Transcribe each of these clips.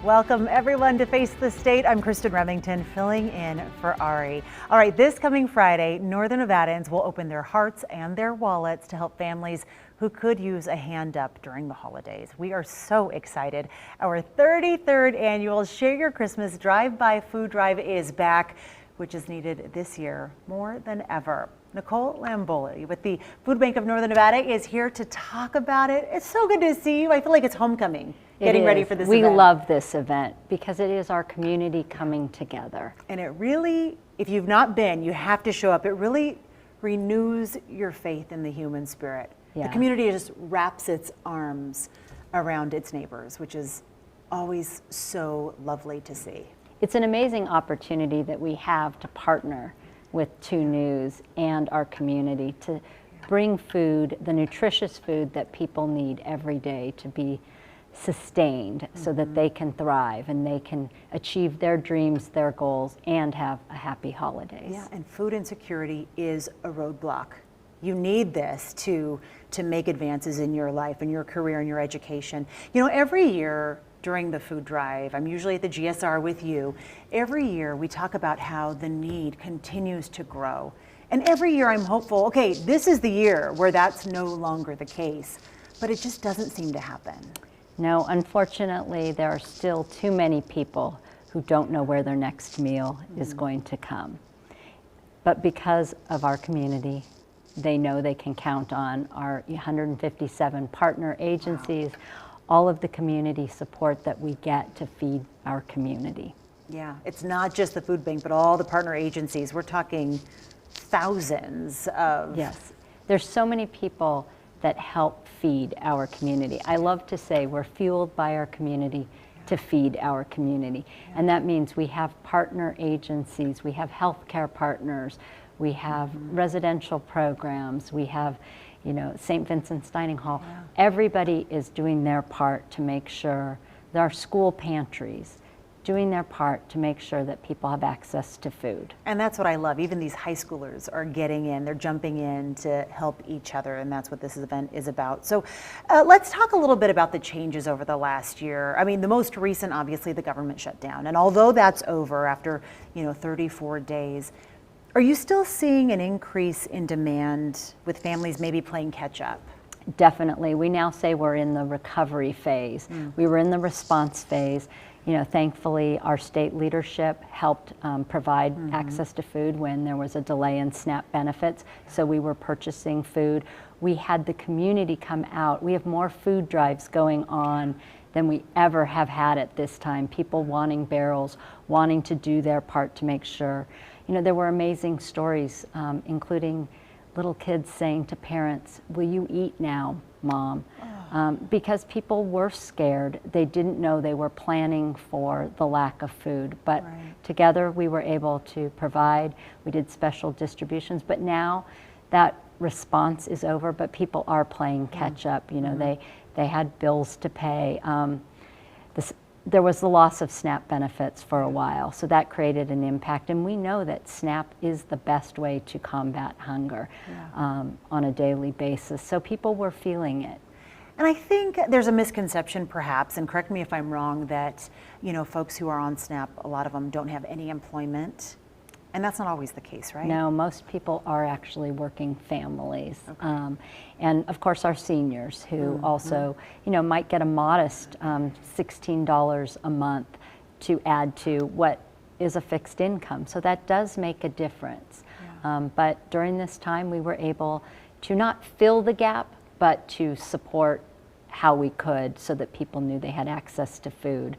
Welcome everyone to Face the State. I'm Kristen Remington filling in for Ari. All right, this coming Friday, Northern Nevadans will open their hearts and their wallets to help families who could use a hand up during the holidays. We are so excited. Our 33rd annual Share Your Christmas Drive-By Food Drive is back, which is needed this year more than ever. Nicole Lamboli with the Food Bank of Northern Nevada is here to talk about it. It's so good to see you. I feel like it's homecoming. Getting ready for this event. We love this event because it is our community coming together. And it really, if you've not been, you have to show up. It really renews your faith in the human spirit. Yeah. The community just wraps its arms around its neighbors, which is always so lovely to see. It's an amazing opportunity that we have to partner with 2 News and our community to bring food, the nutritious food that people need every day to be sustained so that they can thrive and they can achieve their dreams, their goals, and have a happy holidays. Yeah, and food insecurity is a roadblock. You need this to make advances in your life and your career and your education. You know, every year during the food drive, I'm usually at the GSR with you, every year we talk about how the need continues to grow. And every year I'm hopeful, okay, this is the year where that's no longer the case, but it just doesn't seem to happen. No, unfortunately, there are still too many people who don't know where their next meal is going to come. But because of our community, they know they can count on our 157 partner agencies, all of the community support that we get to feed our community. Yeah, it's not just the food bank, but all the partner agencies. We're talking thousands of... Yes, there's so many people that help feed our community. I love to say we're fueled by our community to feed our community. And that means we have partner agencies, we have healthcare partners, we have residential programs, we have, you know, St. Vincent's Dining Hall. Everybody is doing their part to make sure there are school pantries, doing their part to make sure that people have access to food. And that's what I love. Even these high schoolers are getting in, they're jumping in to help each other, and that's what this event is about. So let's talk a little bit about the changes over the last year. I mean, the most recent, obviously, the government shutdown. And although that's over after, 34 days, are you still seeing an increase in demand with families maybe playing catch up? Definitely. We now say we're in the recovery phase. We were in the response phase. You know, thankfully, our state leadership helped provide access to food when there was a delay in SNAP benefits. So we were purchasing food. We had the community come out. We have more food drives going on than we ever have had at this time. People wanting barrels, wanting to do their part to make sure. You know, there were amazing stories, including little kids saying to parents, "Will you eat now, Mom?" Because people were scared. They didn't know they were planning for the lack of food. But together we were able to provide. We did special distributions. But now that response is over, but people are playing catch up. You know, they had bills to pay. There was the loss of SNAP benefits for a while, so that created an impact. And we know that SNAP is the best way to combat hunger on a daily basis. So people were feeling it. And I think there's a misconception perhaps, and correct me if I'm wrong, that, folks who are on SNAP, a lot of them don't have any employment. And that's not always the case, right? No, most people are actually working families. Okay. And of course our seniors who also, might get a modest $16 a month to add to what is a fixed income. So that does make a difference. But during this time we were able to not fill the gap, but to support how we could so that people knew they had access to food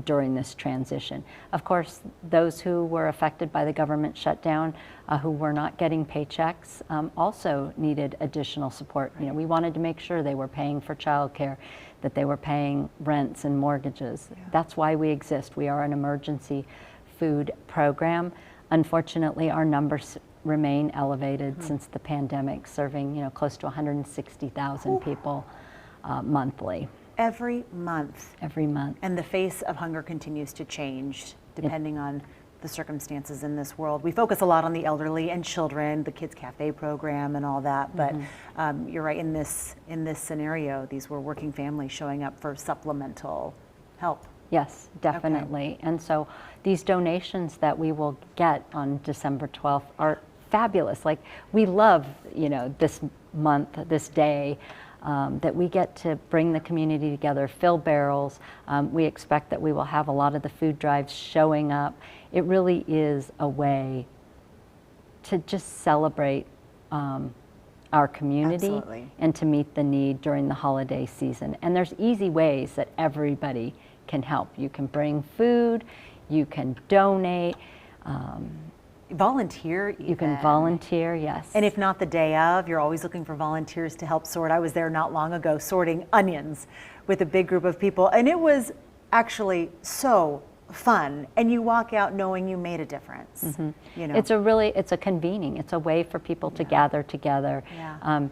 during this transition. Of course, those who were affected by the government shutdown, who were not getting paychecks, also needed additional support. You know, we wanted to make sure they were paying for childcare, that they were paying rents and mortgages. That's why we exist. We are an emergency food program. Unfortunately, our numbers remain elevated since the pandemic, serving close to 160,000 people monthly. Every month. Every month. And the face of hunger continues to change depending on the circumstances in this world. We focus a lot on the elderly and children, the Kids Cafe program and all that, but you're right, in this scenario, these were working families showing up for supplemental help. Yes, definitely. And so these donations that we will get on December 12th are fabulous. Like, we love, this month, this day, that we get to bring the community together, fill barrels. We expect that we will have a lot of the food drives showing up. It really is a way to just celebrate our community. Absolutely. And to meet the need during the holiday season. And there's easy ways that everybody can help. You can bring food, you can donate, Volunteer even. you can volunteer, yes. And if not the day of, you're always looking for volunteers to help sort. I was there not long ago sorting onions with a big group of people, and it was actually so fun. And you walk out knowing you made a difference. It's a convening. It's a way for people to gather together. Yeah.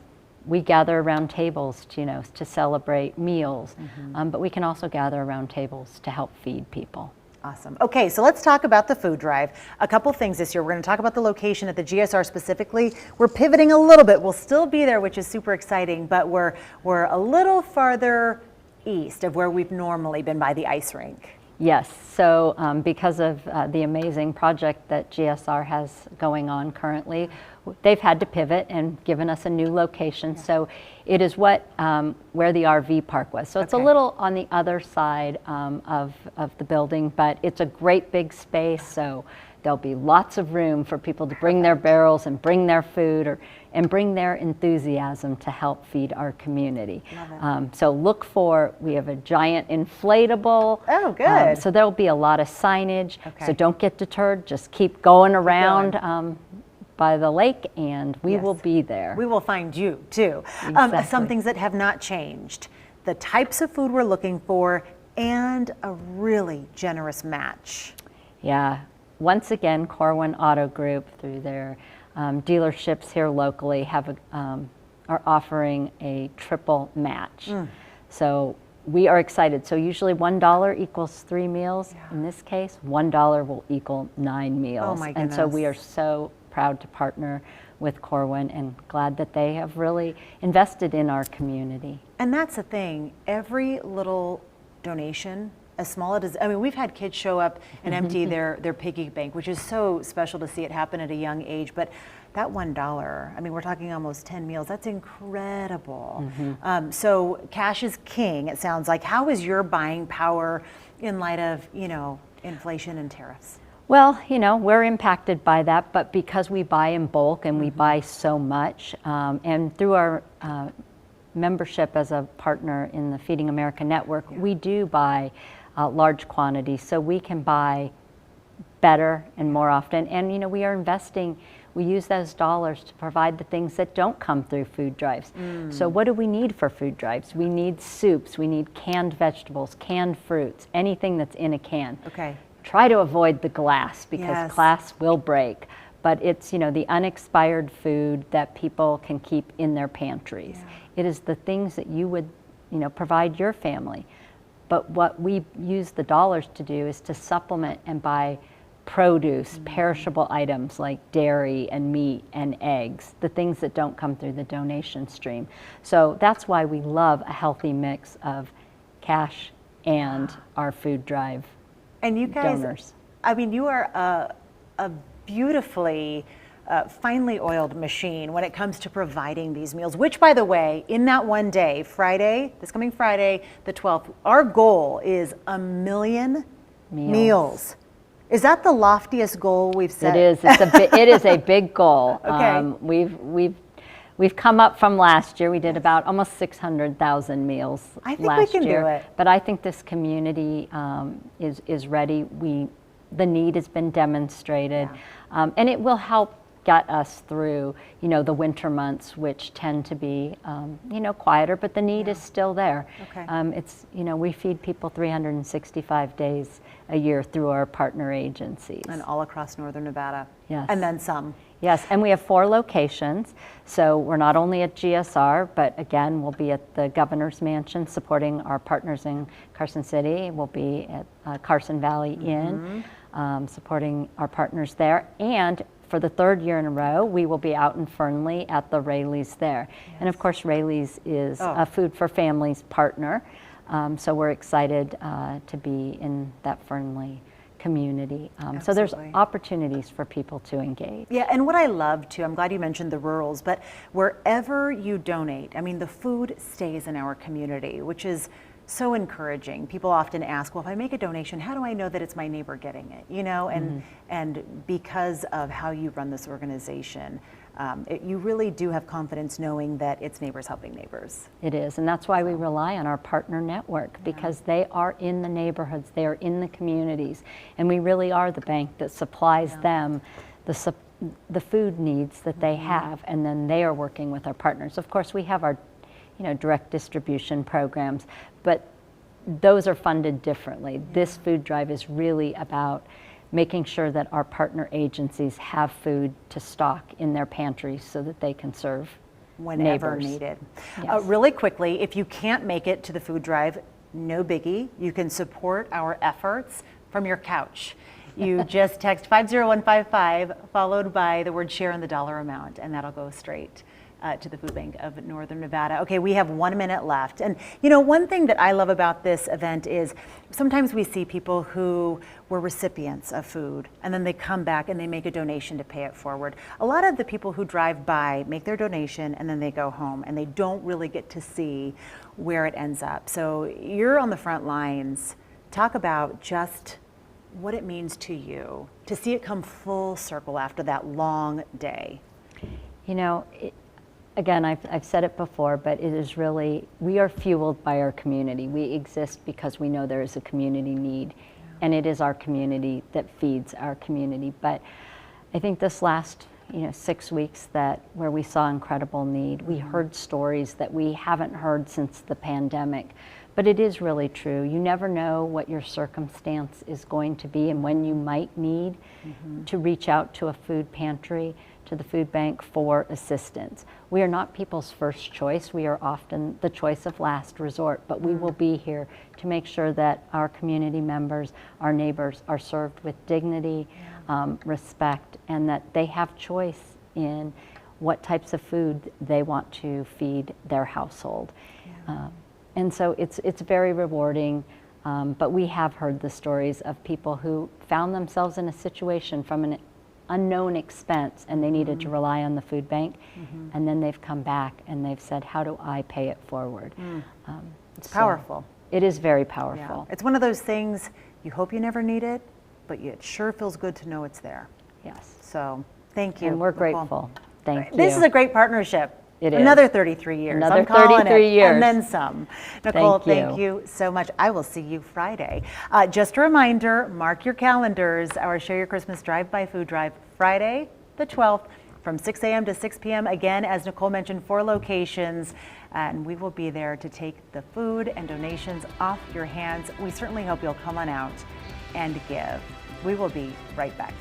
We gather around tables to celebrate meals, but we can also gather around tables to help feed people. Awesome. Okay, so let's talk about the food drive. A couple things this year. We're going to talk about the location at the GSR specifically. We're pivoting a little bit. We'll still be there, which is super exciting, but we're a little farther east of where we've normally been by the ice rink. Yes, so because of the amazing project that GSR has going on currently, they've had to pivot and given us a new location. So it is where the RV park was. So it's a little on the other side of the building, but it's a great big space. So there'll be lots of room for people to bring their barrels and bring their food and bring their enthusiasm to help feed our community. So we have a giant inflatable. Oh, good. So there'll be a lot of signage. So don't get deterred. Just keep going around by the lake, and we will be there. We will find you too. Exactly. Some things that have not changed: the types of food we're looking for, and a really generous match. Yeah. Once again, Corwin Auto Group, through their dealerships here locally, are offering a triple match. So we are excited. So usually $1 equals 3 meals. In this case, $1 will equal 9 meals. Oh my goodness. And so we are so proud to partner with Corwin and glad that they have really invested in our community. And that's the thing. Every little donation, as small as, we've had kids show up and empty their piggy bank, which is so special to see it happen at a young age. But that $1, we're talking almost 10 meals. That's incredible. So cash is king, it sounds like. How is your buying power in light of, inflation and tariffs? Well, we're impacted by that, but because we buy in bulk and we buy so much, and through our membership as a partner in the Feeding America Network, we do buy large quantities, so we can buy better and more often. And we are investing, we use those dollars to provide the things that don't come through food drives. So what do we need for food drives? We need soups, we need canned vegetables, canned fruits, anything that's in a can. Okay. Try to avoid the glass because glass will break. But it's, the unexpired food that people can keep in their pantries. It is the things that you would, provide your family. But what we use the dollars to do is to supplement and buy produce, perishable items like dairy and meat and eggs, the things that don't come through the donation stream. So that's why we love a healthy mix of cash and our food drive and you guys, donors. You are a beautifully finely oiled machine when it comes to providing these meals, which, by the way, in that one day, this coming Friday, the 12th, our goal is 1 million meals. Is that the loftiest goal we've set? It is. It is a big goal. Okay. We've come up from last year. We did about almost 600,000 meals last year. I think we can do it. But I think this community is ready. The need has been demonstrated, and it will help get us through, the winter months, which tend to be, quieter, but the need is still there. It's, we feed people 365 days a year through our partner agencies. And all across northern Nevada. Yes. And then some. Yes, and we have 4 locations. So we're not only at GSR, but again, we'll be at the Governor's Mansion supporting our partners in Carson City. We'll be at Carson Valley Inn supporting our partners there. And for the 3rd year in a row, we will be out in Fernley at the Rayleigh's there. And of course, Rayleigh's is a Food for Families partner. So we're excited to be in that friendly community. So there's Absolutely. opportunities for people to engage. Yeah, and what I love too, I'm glad you mentioned the rurals, but wherever you donate, I mean, the food stays in our community, which is so encouraging. People often ask, well, if I make a donation, how do I know that it's my neighbor getting it? You know, and because of how you run this organization, you really do have confidence knowing that it's neighbors helping neighbors. It is, and that's why we rely on our partner network, because they are in the neighborhoods, they are in the communities, and we really are the bank that supplies them the food needs that they have, and then they are working with our partners. Of course, we have our direct distribution programs, but those are funded differently. This food drive is really about making sure that our partner agencies have food to stock in their pantries so that they can serve Whenever neighbors. needed. Yes. Really quickly, if you can't make it to the food drive, no biggie. You can support our efforts from your couch. You just text 50155 followed by the word share and the dollar amount, and that'll go straight to the Food Bank of Northern Nevada. Okay, we have 1 minute left. And one thing that I love about this event is sometimes we see people who were recipients of food and then they come back and they make a donation to pay it forward. A lot of the people who drive by make their donation and then they go home and they don't really get to see where it ends up. So you're on the front lines. Talk about just what it means to you to see it come full circle after that long day. Again, I've said it before, but it is really, we are fueled by our community. We exist because we know there is a community need, and it is our community that feeds our community. But I think this last 6 weeks where we saw incredible need, we heard stories that we haven't heard since the pandemic. But it is really true. You never know what your circumstance is going to be and when you might need to reach out to a food pantry, to the food bank for assistance. We are not people's first choice. We are often the choice of last resort, but we will be here to make sure that our community members, our neighbors are served with dignity, respect, and that they have choice in what types of food they want to feed their household. And so it's very rewarding, but we have heard the stories of people who found themselves in a situation from an unknown expense and they needed to rely on the food bank, and then they've come back and they've said, how do I pay it forward? It's powerful. It is very powerful. It's one of those things you hope you never need it, but it sure feels good to know it's there. Yes. So thank you. And we're Nicole. grateful. Thank you. This is a great partnership. It is. Another 33 years. Another I'm calling 33 it. years. And then some. Nicole, Thank thank you so much. I will see you Friday. Just a reminder, mark your calendars. Our Share Your Christmas Drive-By Food Drive, Friday the 12th from 6 a.m. to 6 p.m. Again, as Nicole mentioned, 4 locations. And we will be there to take the food and donations off your hands. We certainly hope you'll come on out and give. We will be right back.